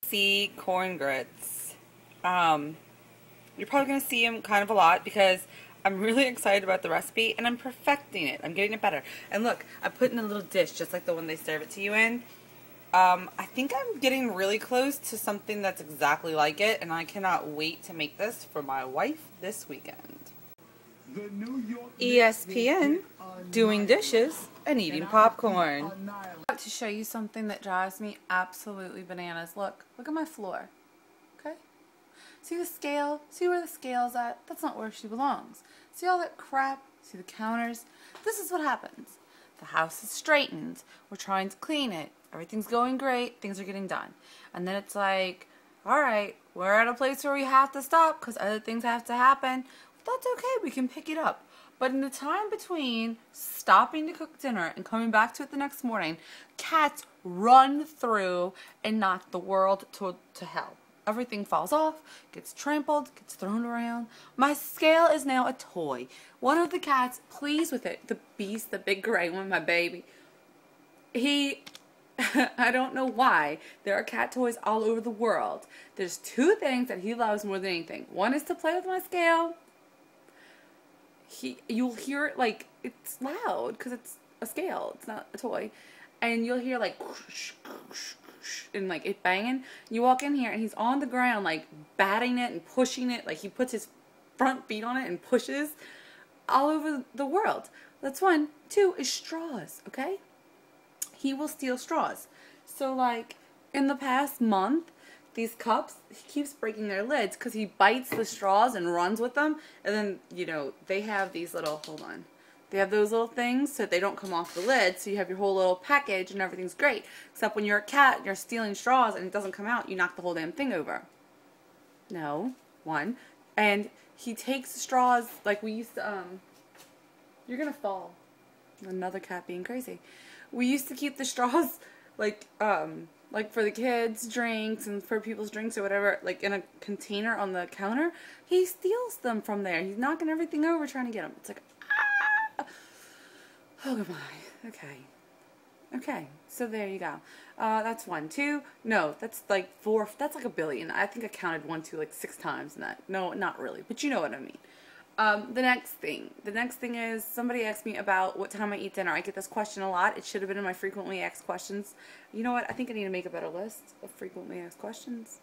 See corn grits. You're probably going to see them kind of a lot because I'm really excited about the recipe and I'm perfecting it. I'm getting it better. And look, I put in a little dish just like the one they serve it to you in. I think I'm getting really close to something that's exactly like it, and I cannot wait to make this for my wife this weekend. ESPN, doing dishes and eating popcorn. To show you something that drives me absolutely bananas. Look at my floor. Okay? See the scale? See where the scale's at? That's not where she belongs. See all that crap? See the counters? This is what happens. The house is straightened. We're trying to clean it. Everything's going great. Things are getting done. And then it's like, alright, we're at a place where we have to stop because other things have to happen. That's okay. We can pick it up. But in the time between stopping to cook dinner and coming back to it the next morning, cats run through and knock the world to hell. Everything falls off, gets trampled, gets thrown around. My scale is now a toy. One of the cats plays with it. The beast, the big gray one, my baby. I don't know why. There are cat toys all over the world. There's two things that he loves more than anything. One is to play with my scale. You'll hear it like, it's loud because it's a scale. It's not a toy. And you'll hear like, and like it banging. You walk in here and he's on the ground like batting it and pushing it. Like he puts his front feet on it and pushes all over the world. That's one. Two is straws, okay? He will steal straws. So like in the past month, these cups, he keeps breaking their lids because he bites the straws and runs with them. And then, you know, they have these little, hold on. They have those little things so they don't come off the lid. So you have your whole little package and everything's great. Except when you're a cat and you're stealing straws and it doesn't come out, you knock the whole damn thing over. No, one. And he takes straws like we used to, you're gonna fall. Another cat being crazy. We used to keep the straws like for the kids' drinks and for people's drinks or whatever, like in a container on the counter. He steals them from there. He's knocking everything over trying to get them. It's like, ah! Oh my. Okay. Okay. So there you go. That's one. Two. No, that's like four. That's like a billion. I think I counted 1, 2 like 6 times in that. No, not really. But you know what I mean. The next thing is somebody asked me about what time I eat dinner. I get this question a lot. It should have been in my frequently asked questions. You know what? I think I need to make a better list of frequently asked questions.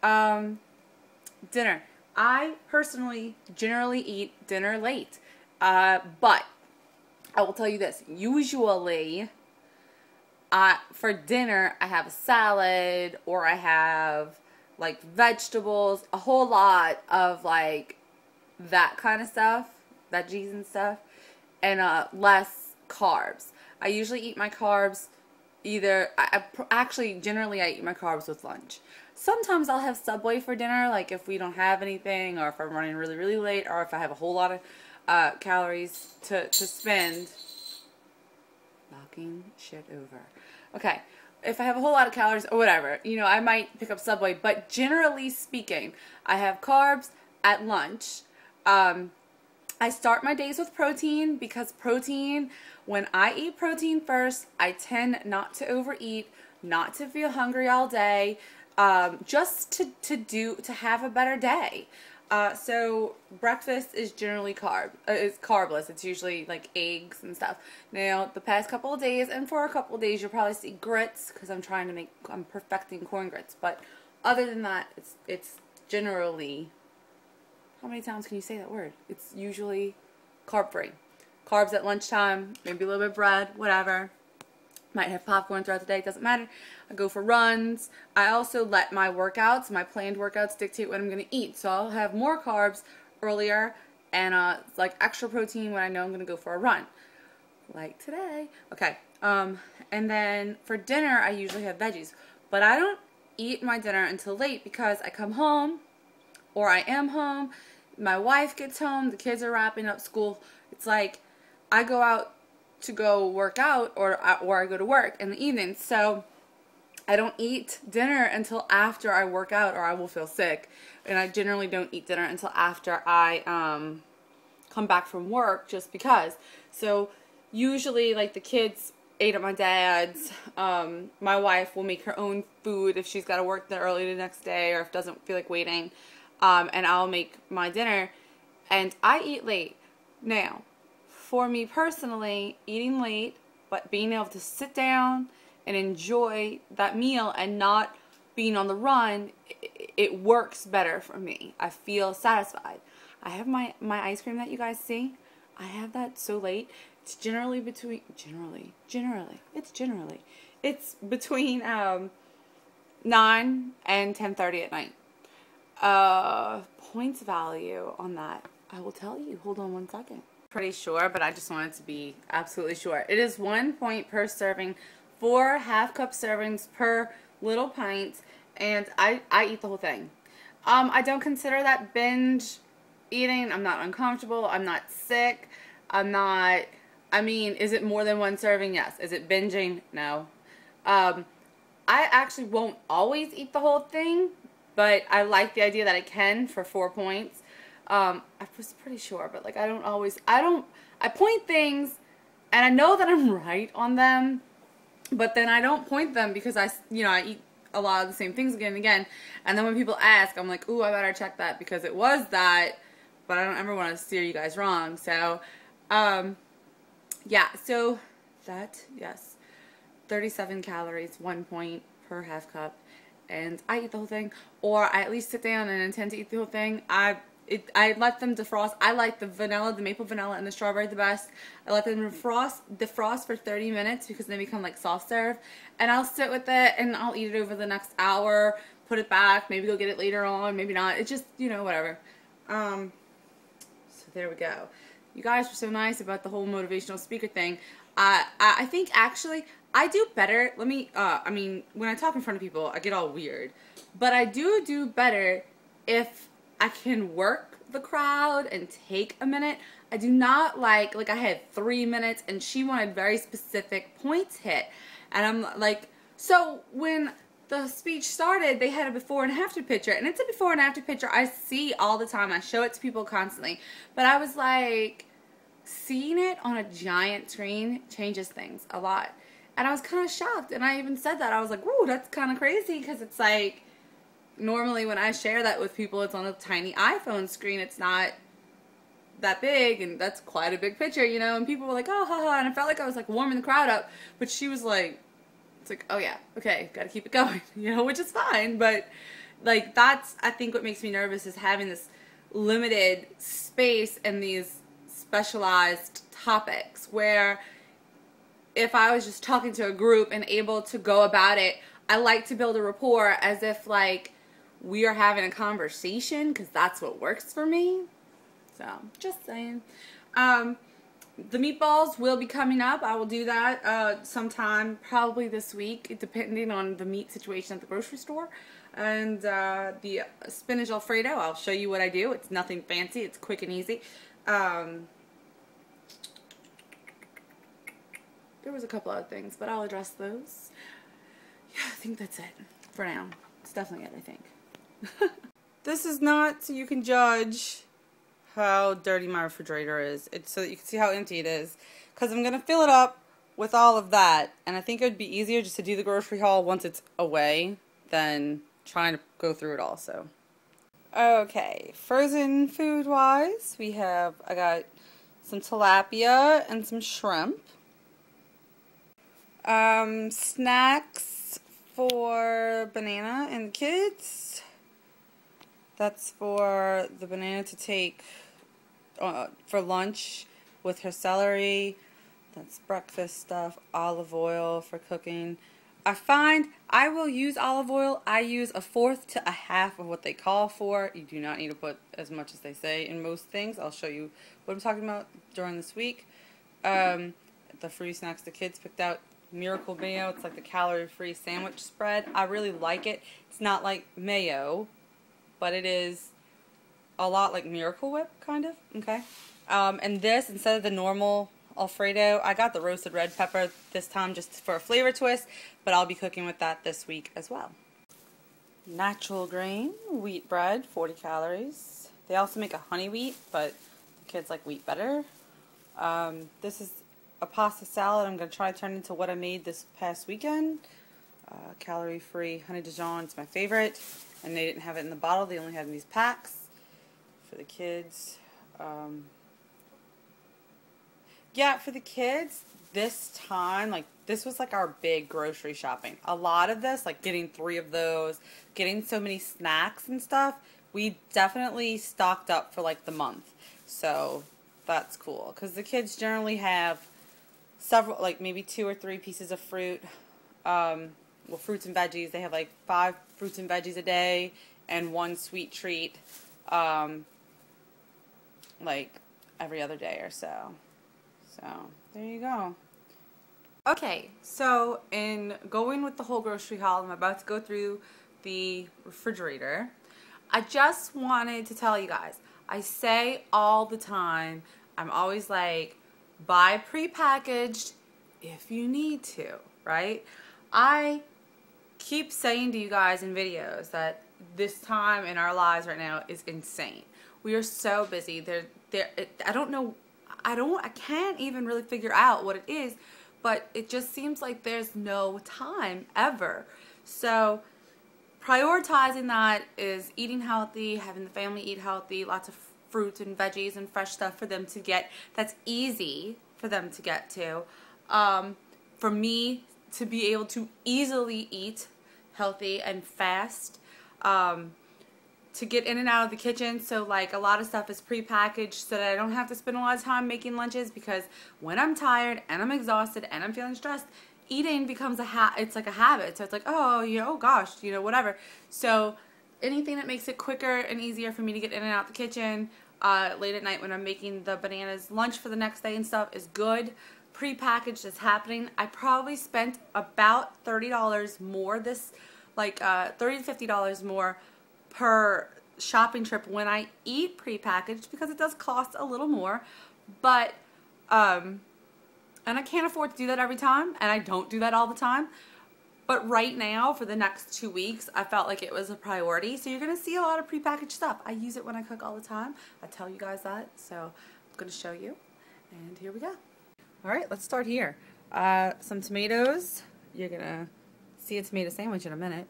Dinner. I personally generally eat dinner late. But I will tell you this. Usually, for dinner, I have a salad or I have like vegetables, a whole lot of like that kind of stuff, veggies and stuff, and less carbs. I usually eat my carbs either, actually generally I eat my carbs with lunch. Sometimes I'll have Subway for dinner, like if we don't have anything, or if I'm running really, really late, or if I have a whole lot of calories to spend. Knocking shit over. Okay. If I have a whole lot of calories or whatever, you know, I might pick up Subway, but generally speaking, I have carbs at lunch. I start my days with protein because protein, when I eat protein first, I tend not to overeat, not to feel hungry all day, just to have a better day. So breakfast is generally is carbless. It's usually like eggs and stuff. Now, the past couple of days, and for a couple of days, you'll probably see grits because I'm perfecting corn grits. But other than that, it's generally, how many times can you say that word? It's usually carb-free. Carbs at lunchtime, maybe a little bit of bread, whatever. Might have popcorn throughout the day, doesn't matter. I go for runs. I also let my workouts, my planned workouts, dictate what I'm going to eat. So I'll have more carbs earlier and like extra protein when I know I'm going to go for a run. Like today. Okay. And then for dinner, I usually have veggies. But I don't eat my dinner until late because I come home, or I am home, my wife gets home, the kids are wrapping up school. It's like I go out to go work out or I go to work in the evening. So I don't eat dinner until after I work out or I will feel sick. And I generally don't eat dinner until after I come back from work just because. So usually like the kids ate at my dad's. My wife will make her own food if she's got to work there early the next day or if doesn't feel like waiting. And I'll make my dinner. And I eat late. Now, for me personally, eating late, but being able to sit down and enjoy that meal and not being on the run, it works better for me. I feel satisfied. I have my ice cream that you guys see. I have that so late. It's generally between, it's between 9 and 10:30 at night. Points value on that, I will tell you. Hold on one second. Pretty sure, but I just wanted to be absolutely sure. It is 1 point per serving, 4 half-cup servings per little pint, and I eat the whole thing. I don't consider that binge eating. I'm not uncomfortable. I'm not sick. I'm not, I mean, is it more than 1 serving? Yes. Is it binging? No. I actually won't always eat the whole thing, but I like the idea that I can for 4 points. I was pretty sure, but like I point things and I know that I'm right on them, but then I don't point them because I eat a lot of the same things again and again. And then when people ask, I'm like, ooh, I better check that because it was that, but I don't ever want to steer you guys wrong. So, yeah, so that, yes, 37 calories, 1 point per half cup, and I eat the whole thing, or I at least sit down and intend to eat the whole thing. I let them defrost. I like the vanilla, the maple vanilla, and the strawberry the best. I let them defrost for 30 minutes because they become like soft serve, and I'll sit with it and I'll eat it over the next hour, put it back, maybe go get it later on, maybe not. It just, whatever. So there we go. You guys were so nice about the whole motivational speaker thing. I think actually I do better. I mean, when I talk in front of people, I get all weird, but I do better if I can work the crowd and take a minute. I do not like I had 3 minutes and she wanted very specific points hit. And I'm like, so when the speech started, they had a before and after picture. And it's a before and after picture I see all the time. I show it to people constantly. But I was like, seeing it on a giant screen changes things a lot. And I was kind of shocked. And I even said that. I was like, whoa, that's kind of crazy because it's like, normally when I share that with people, it's on a tiny iPhone screen. It's not that big, and that's quite a big picture, and people were like, oh, haha, and I felt like I was like warming the crowd up, but she was like, it's like, oh yeah, okay, gotta keep it going, which is fine, but like that's, I think what makes me nervous is having this limited space and these specialized topics where if I was just talking to a group and able to go about it, I like to build a rapport as if like we are having a conversation because that's what works for me. So, just saying. The meatballs will be coming up. I will do that sometime, probably this week, depending on the meat situation at the grocery store. And the spinach Alfredo, I'll show you what I do. It's nothing fancy. It's quick and easy. There was a couple other things, but I'll address those. Yeah, I think that's it for now. It's definitely it, I think. This is not so you can judge how dirty my refrigerator is. It's so that you can see how empty it is. Because I'm going to fill it up with all of that. And I think it would be easier just to do the grocery haul once it's away than trying to go through it all. So, okay, frozen food-wise, I got some tilapia and some shrimp. Snacks for Banana and the kids. That's for the Banana to take for lunch with her celery. That's breakfast stuff. Olive oil for cooking. I find I will use olive oil. I use 1/4 to 1/2 of what they call for. You do not need to put as much as they say in most things. I'll show you what I'm talking about during this week. The free snacks the kids picked out. Miracle Mayo. It's like the calorie-free sandwich spread. I really like it. It's not like mayo, but it is a lot like Miracle Whip, kind of. Okay. And this, instead of the normal Alfredo, I got the roasted red pepper this time just for a flavor twist, but I'll be cooking with that this week as well. Natural grain wheat bread, 40 calories. They also make a honey wheat, but the kids like wheat better. This is a pasta salad. I'm going to try to turn into what I made this past weekend. Calorie-free honey Dijon. It's my favorite. And they didn't have it in the bottle. They only had it in these packs for the kids. Yeah, for the kids, this time, like, this was like our big grocery shopping. A lot of this, like getting 3 of those, getting so many snacks and stuff, we definitely stocked up for like the month. So that's cool. Because the kids generally have several, like maybe 2 or 3 pieces of fruit. Well, fruits and veggies. They have like 5 fruits and veggies a day and 1 sweet treat, like every other day or so. So there you go. Okay, so in going with the whole grocery haul, I'm about to go through the refrigerator. I just wanted to tell you guys, I say all the time, I'm always like, buy prepackaged if you need to, right? I keep saying to you guys in videos that this time in our lives right now is insane. We are so busy. I can't even really figure out what it is, but it just seems like there's no time ever. So prioritizing that is eating healthy, having the family eat healthy, lots of fruits and veggies and fresh stuff for them to get. That's easy for them to get to. For me to be able to easily eat healthy and fast, to get in and out of the kitchen, so like a lot of stuff is prepackaged so that I don't have to spend a lot of time making lunches, because when I'm tired and I'm exhausted and I'm feeling stressed, eating becomes it's like a habit. So it's like, oh, you know, oh gosh, you know, whatever. So anything that makes it quicker and easier for me to get in and out the kitchen late at night when I'm making the bananas lunch for the next day and stuff is good. Prepackaged is happening. I probably spent about $30 more this, like $30 to $50 more per shopping trip when I eat prepackaged, because it does cost a little more, but and I can't afford to do that every time, and I don't do that all the time. But right now, for the next 2 weeks, I felt like it was a priority. So you're going to see a lot of prepackaged stuff. I use it when I cook all the time. I tell you guys that. So I'm going to show you. And here we go. All right, let's start here. Some tomatoes. You're going to see a tomato sandwich in a minute.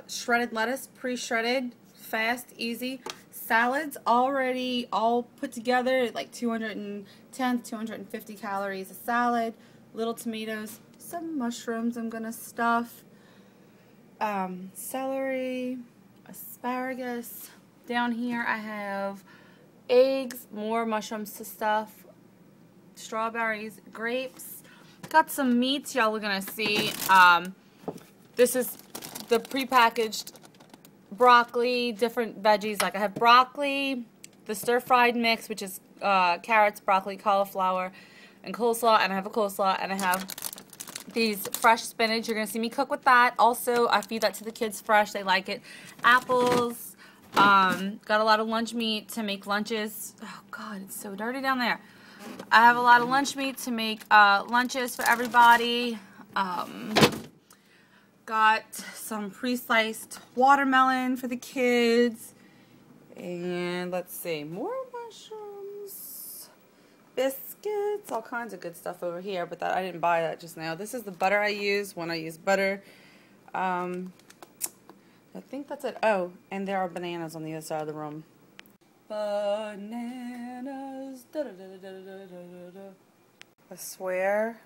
Shredded lettuce, pre-shredded, fast, easy. Salads already all put together, like 210 to 250 calories a salad. Little tomatoes, some mushrooms I'm gonna stuff, celery, asparagus. Down here I have eggs, more mushrooms to stuff, strawberries, grapes. Got some meats y'all are gonna see. This is the prepackaged broccoli, different veggies. Like I have broccoli, the stir-fried mix, which is carrots, broccoli, cauliflower, and coleslaw. And I have a coleslaw, and I have these fresh spinach. You're going to see me cook with that. Also, I feed that to the kids fresh. They like it. Apples. Got a lot of lunch meat to make lunches. Oh, God, it's so dirty down there. I have a lot of lunch meat to make lunches for everybody. Got some pre-sliced watermelon for the kids. And let's see, more mushrooms, biscuits, all kinds of good stuff over here. But I didn't buy that just now. This is the butter I use when I use butter. I think that's it. Oh, and there are bananas on the other side of the room. Bananas. Da, da, da, da, da, da, da, da. I swear,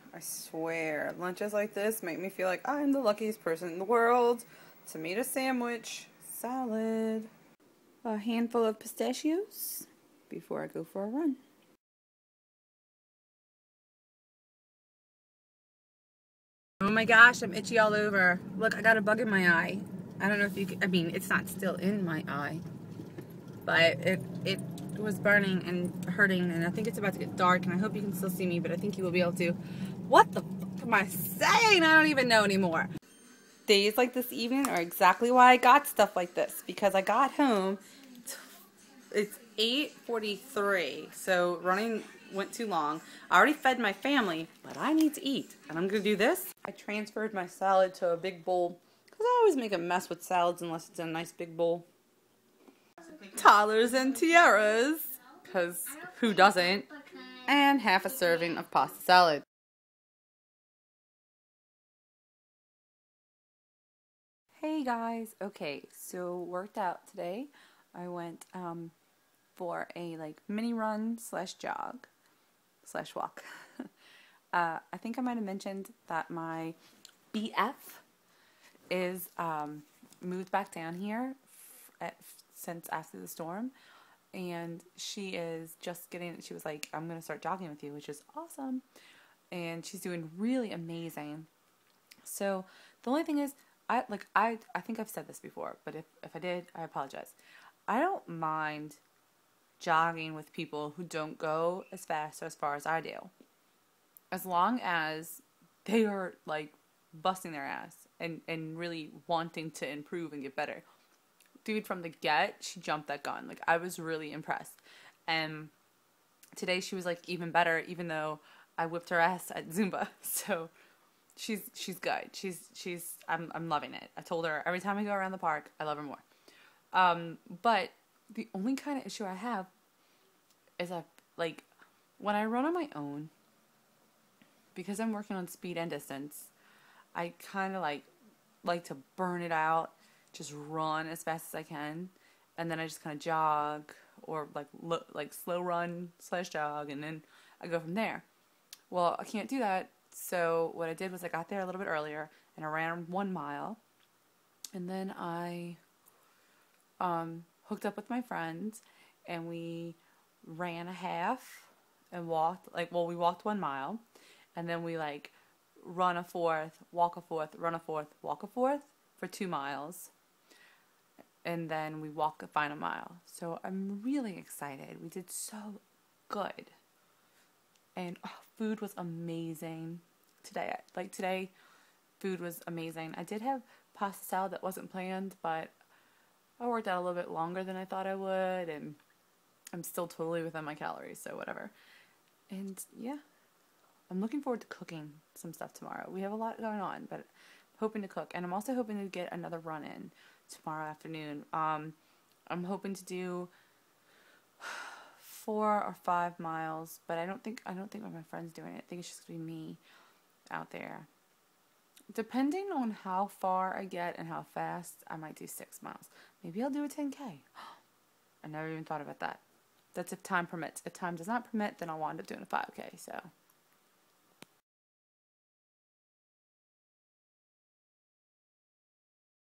lunches like this make me feel like I'm the luckiest person in the world. Tomato sandwich, salad, a handful of pistachios before I go for a run. Oh my gosh, I'm itchy all over. Look, I got a bug in my eye. I don't know if you can, I mean, it's not still in my eye, but it was burning and hurting, and I think it's about to get dark, and I hope you can still see me, but I think you will be able to. What the fuck am I saying? I don't even know anymore. Days like this evening are exactly why I got stuff like this, because I got home, it's 8:43, so running went too long. I already fed my family, but I need to eat, and I'm gonna do this. I transferred my salad to a big bowl, because I always make a mess with salads unless it's in a nice big bowl. Toddlers and tiaras, because who doesn't? and half a serving of pasta salad. Hey guys, okay, so worked out today. I went for a mini run slash jog slash walk. I think I might have mentioned that my BF is moved back down here since after the storm, and she is just getting. She was like, "I'm gonna start jogging with you," which is awesome, and she's doing really amazing. So the only thing is, I think I've said this before, but if I did, I apologize. I don't mind jogging with people who don't go as fast or as far as I do, as long as they are busting their ass and really wanting to improve and get better. Dude, from the get, she jumped that gun. I was really impressed. And today she was even better, even though I whipped her ass at Zumba. So she's good. I'm loving it. I told her every time I go around the park, I love her more. But the only kind of issue I have is when I run on my own, because I'm working on speed and distance, I kind of like to burn it out, just run as fast as I can, and then I just kind of jog or slow run slash jog, and then I go from there. Well, I can't do that, so what I did was I got there a little bit earlier and I ran 1 mile, and then I hooked up with my friends and we ran a half and walked we walked 1 mile, and then we run a fourth, walk a fourth, run a fourth, walk a fourth for 2 miles, and then we walk the final mile. So I'm really excited. We did so good, and food was amazing today. Today, food was amazing. I did have pasta salad that wasn't planned, but I worked out a little bit longer than I thought I would, and I'm still totally within my calories, so whatever. And yeah, I'm looking forward to cooking some stuff tomorrow. We have a lot going on, but I'm hoping to cook. And I'm also hoping to get another run in tomorrow afternoon. I'm hoping to do 4 or 5 miles, but I don't think my friend's doing it. I think it's just gonna be me out there. Depending on how far I get and how fast, I might do 6 miles. Maybe I'll do a 10K. I never even thought about that. That's if time permits. If time does not permit, then I'll wind up doing a 5K, so